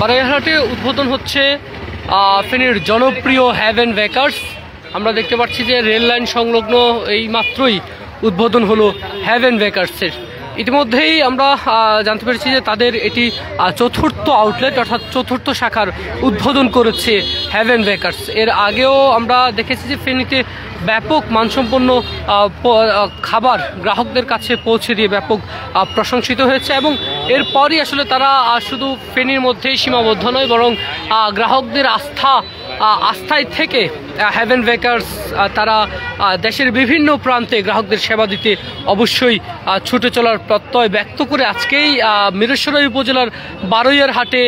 বারৈহাটে উদ্বোধন হচ্ছে ফেনীর জনপ্রিয় হ্যাভেন বেকার্স। আমরা দেখতে পাচ্ছি যে রেল লাইন সংলগ্ন এই মাত্রই উদ্বোধন হলো হ্যাভেন বেকার্সের। ইতিমধ্যেই আমরা জানতে পেরেছি যে তাদের এটি চতুর্থ আউটলেট অর্থাৎ চতুর্থ শাখার উদ্বোধন করেছে হ্যাভেন বেকার্স। এর আগেও আমরা দেখেছি যে ফেনীতে ব্যাপক মানসম্পন্ন খাবার গ্রাহকদের কাছে পৌঁছে দিয়ে ব্যাপক প্রশংসিত হয়েছে এবং এরপরই আসলে তারা শুধু ফেনীর মধ্যেই সীমাবদ্ধ নয়, বরং গ্রাহকদের আস্থায় থেকে হ্যাভেন বেকার্স তারা দেশের বিভিন্ন প্রান্তে গ্রাহকদের সেবা দিতে অবশ্যই ছুটে চলার প্রত্যয় ব্যক্ত করে আজকেই মিরসরাই উপজেলার বারৈহাটে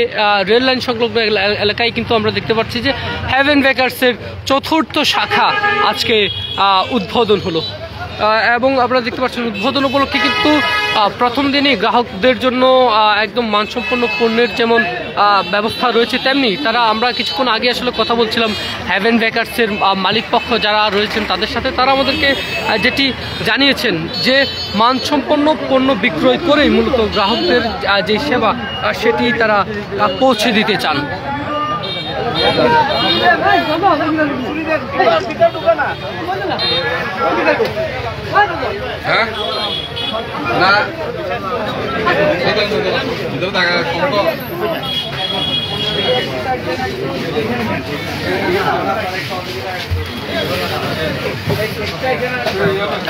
রেল লাইন সংলগ্ন এলাকায় কিন্তু আমরা দেখতে পাচ্ছি যে হ্যাভেন বেকার্সের চতুর্থ শাখা আজকে উদ্বোধন হলো এবং আপনারা দেখতে পাচ্ছেন উদ্বোধন উপলক্ষে কিন্তু প্রথম দিনই গ্রাহকদের জন্য একদম মানসম্পন্ন পণ্যের যেমন ব্যবস্থা রয়েছে, তেমনি তারা আমরা কিছুক্ষণ আগে আসলে কথা বলছিলাম হ্যাভেন বেকার্সের মালিক পক্ষ যারা রয়েছেন তাদের সাথে। তারা আমাদেরকে যেটি জানিয়েছেন যে মানসম্পন্ন পণ্য বিক্রয় করেই মূলত গ্রাহকদের যে সেবা সেটি তারা পৌঁছে দিতে চান।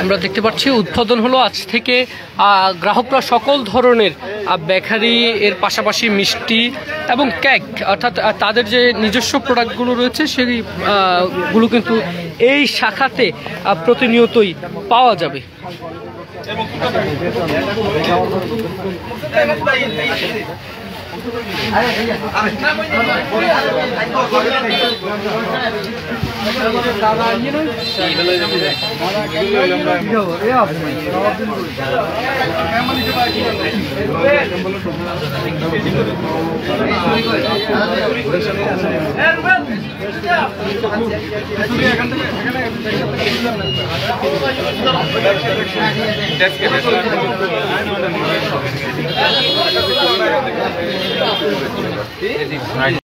আমরা দেখতে পাচ্ছি উদ্বোধন হলো আজ থেকে গ্রাহকরা সকল ধরনের বেকারি এর পাশাপাশি মিষ্টি এবং কেক অর্থাৎ তাদের যে নিজস্ব প্রোডাক্টগুলো রয়েছে সেগুলো কিন্তু এই শাখাতে প্রতিনিয়তই পাওয়া যাবে।